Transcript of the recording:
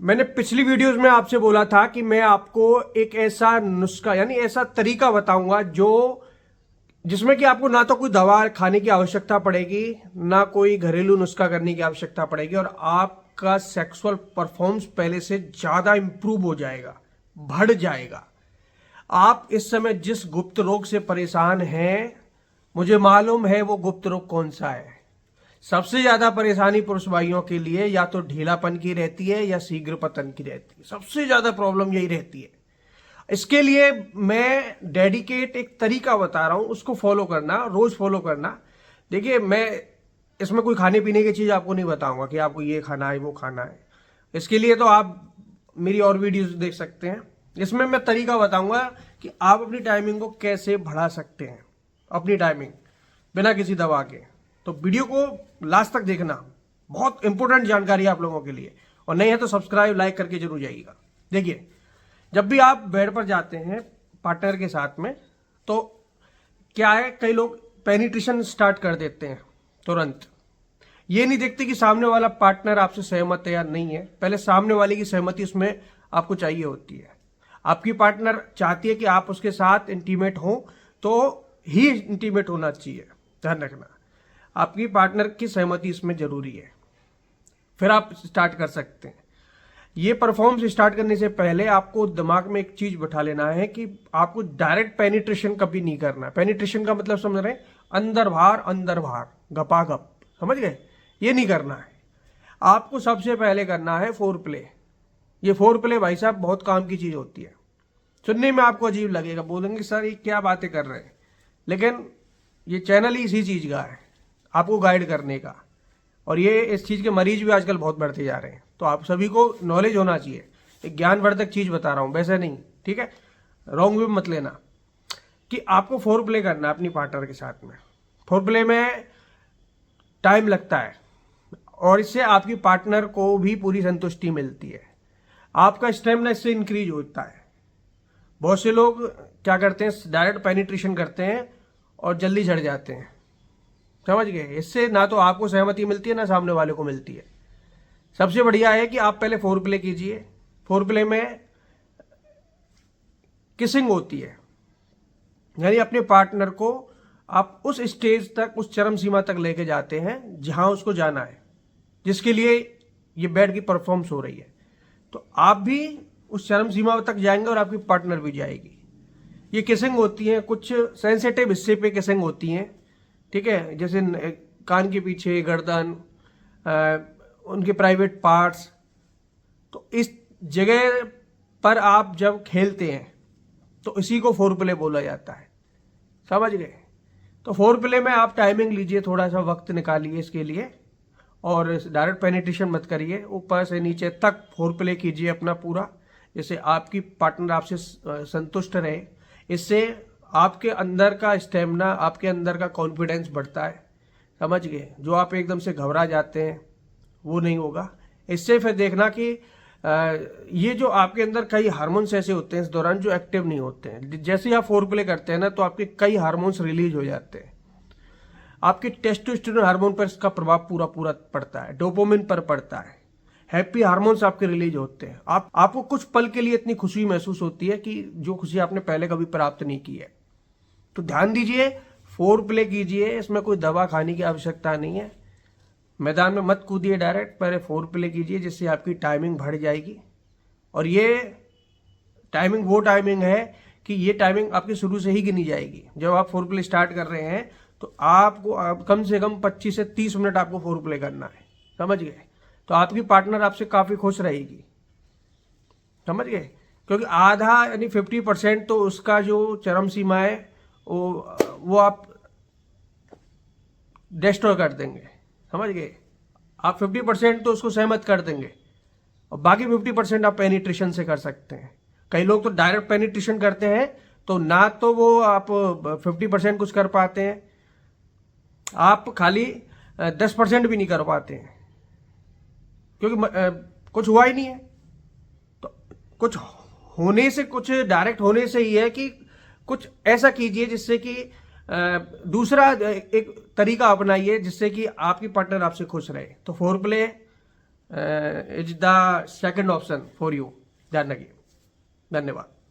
मैंने पिछली वीडियोस में आपसे बोला था कि मैं आपको एक ऐसा नुस्खा यानी ऐसा तरीका बताऊंगा जो जिसमें कि आपको ना तो कोई दवा खाने की आवश्यकता पड़ेगी, ना कोई घरेलू नुस्खा करने की आवश्यकता पड़ेगी और आपका सेक्सुअल परफॉर्मेंस पहले से ज्यादा इंप्रूव हो जाएगा, बढ़ जाएगा। आप इस समय जिस गुप्त रोग से परेशान हैं, मुझे मालूम है वो गुप्त रोग कौन सा है। सबसे ज्यादा परेशानी पुरुष भाइयों के लिए या तो ढीलापन की रहती है या शीघ्र पतन की रहती है। सबसे ज्यादा प्रॉब्लम यही रहती है। इसके लिए मैं डेडिकेट एक तरीका बता रहा हूं, उसको फॉलो करना, रोज फॉलो करना। देखिए, मैं इसमें कोई खाने पीने की चीज आपको नहीं बताऊंगा कि आपको ये खाना है वो खाना है। इसके लिए तो आप मेरी और वीडियोस देख सकते हैं। इसमें मैं तरीका बताऊंगा कि आप अपनी टाइमिंग को कैसे बढ़ा सकते हैं, अपनी टाइमिंग बिना किसी दवा के। तो वीडियो को लास्ट तक देखना, बहुत इंपॉर्टेंट जानकारी है आप लोगों के लिए। और नहीं है तो सब्सक्राइब लाइक करके जरूर जाइएगा। देखिए, जब भी आप बेड पर जाते हैं पार्टनर के साथ में, तो क्या है, कई लोग पेनिट्रेशन स्टार्ट कर देते हैं तुरंत। ये नहीं देखते कि सामने वाला पार्टनर आपसे सहमत है या नहीं है। पहले सामने वाले की सहमति उसमें आपको चाहिए होती है। आपकी पार्टनर चाहती है कि आप उसके साथ इंटीमेट हो तो ही इंटीमेट होना चाहिए, ध्यान रखना। आपकी पार्टनर की सहमति इसमें जरूरी है, फिर आप स्टार्ट कर सकते हैं। ये परफॉर्मेंस स्टार्ट करने से पहले आपको दिमाग में एक चीज बैठा लेना है कि आपको डायरेक्ट पेनिट्रेशन कभी नहीं करना। पेनिट्रेशन का मतलब समझ रहे हैं, अंदर बाहर गपागप, समझ गए? ये नहीं करना है। आपको सबसे पहले करना है फोर प्ले। ये फोर प्ले भाई साहब बहुत काम की चीज होती है। सुनने में आपको अजीब लगेगा, बोलेंगे सर ये क्या बातें कर रहे हैं, लेकिन ये चैनल ही इसी चीज का है, आपको गाइड करने का। और ये इस चीज के मरीज भी आजकल बहुत बढ़ते जा रहे हैं, तो आप सभी को नॉलेज होना चाहिए। एक ज्ञानवर्धक चीज बता रहा हूं, वैसे नहीं, ठीक है? रॉन्ग वे मत लेना। कि आपको फोर प्ले करना है अपनी पार्टनर के साथ में। फोर प्ले में टाइम लगता है और इससे आपकी पार्टनर को भी पूरी संतुष्टि मिलती है। आपका स्टेमिना इससे इंक्रीज होता है। बहुत से लोग क्या करते हैं, डायरेक्ट पेनिट्रेशन करते हैं और जल्दी झड़ जाते हैं, समझ गए? इससे ना तो आपको सहमति मिलती है ना सामने वाले को मिलती है। सबसे बढ़िया है कि आप पहले फोर प्ले कीजिए। फोर प्ले में किसिंग होती है, यानी अपने पार्टनर को आप उस स्टेज तक, उस चरम सीमा तक लेके जाते हैं जहां उसको जाना है, जिसके लिए ये बेड की परफॉर्मेंस हो रही है। तो आप भी उस चरम सीमा तक जाएंगे और आपकी पार्टनर भी जाएगी। ये किसिंग होती है, कुछ सेंसिटिव हिस्से पे किसिंग होती हैं, ठीक है? जैसे कान के पीछे, गर्दन, उनके प्राइवेट पार्ट्स। तो इस जगह पर आप जब खेलते हैं तो इसी को फोर प्ले बोला जाता है, समझ गए? तो फोर प्ले में आप टाइमिंग लीजिए, थोड़ा सा वक्त निकालिए इसके लिए, और डायरेक्ट पेनिट्रेशन मत करिए। ऊपर से नीचे तक फोर प्ले कीजिए अपना पूरा, जैसे आपकी पार्टनर आपसे संतुष्ट रहे। इससे आपके अंदर का स्टेमिना, आपके अंदर का कॉन्फिडेंस बढ़ता है, समझ गए? जो आप एकदम से घबरा जाते हैं वो नहीं होगा। इससे फिर देखना कि ये जो आपके अंदर कई हार्मोन्स ऐसे होते हैं इस दौरान जो एक्टिव नहीं होते हैं। जैसे ही आप फोर प्ले करते हैं ना, तो आपके कई हार्मोन्स रिलीज हो जाते हैं। आपके टेस्टोस्टेरोन हार्मोन पर इसका प्रभाव पूरा पूरा पड़ता है, डोपामिन पर पड़ता है, हैप्पी हार्मोन्स आपके रिलीज होते हैं। आपको कुछ पल के लिए इतनी खुशी महसूस होती है कि जो खुशी आपने पहले कभी प्राप्त नहीं की है। तो ध्यान दीजिए, फोर प्ले कीजिए, इसमें कोई दवा खाने की आवश्यकता नहीं है। मैदान में मत कूदिए डायरेक्ट, पहले फोर प्ले कीजिए, जिससे आपकी टाइमिंग बढ़ जाएगी। और ये टाइमिंग वो टाइमिंग है कि ये टाइमिंग आपकी शुरू से ही गिनी जाएगी। जब आप फोर प्ले स्टार्ट कर रहे हैं तो आपको कम से कम 25 से 30 मिनट आपको फोर प्ले करना है, समझ गए? तो आपकी पार्टनर आपसे काफी खुश रहेगी, समझ गए? क्योंकि आधा यानी 50% तो उसका जो चरम सीमा है वो आप डिस्ट्रॉय कर देंगे, समझ गए? आप 50% तो उसको सहमत कर देंगे और बाकी 50% आप पेनिट्रेशन से कर सकते हैं। कई लोग तो डायरेक्ट पेनिट्रेशन करते हैं, तो ना तो वो आप 50% कुछ कर पाते हैं, आप खाली 10% भी नहीं कर पाते हैं, क्योंकि कुछ हुआ ही नहीं है। तो कुछ होने से, कुछ डायरेक्ट होने से ही है कि कुछ ऐसा कीजिए जिससे कि दूसरा एक तरीका अपनाइए जिससे कि आपकी पार्टनर आपसे खुश रहे। तो four play is the second option for you. ध्यान रखिए। धन्यवाद।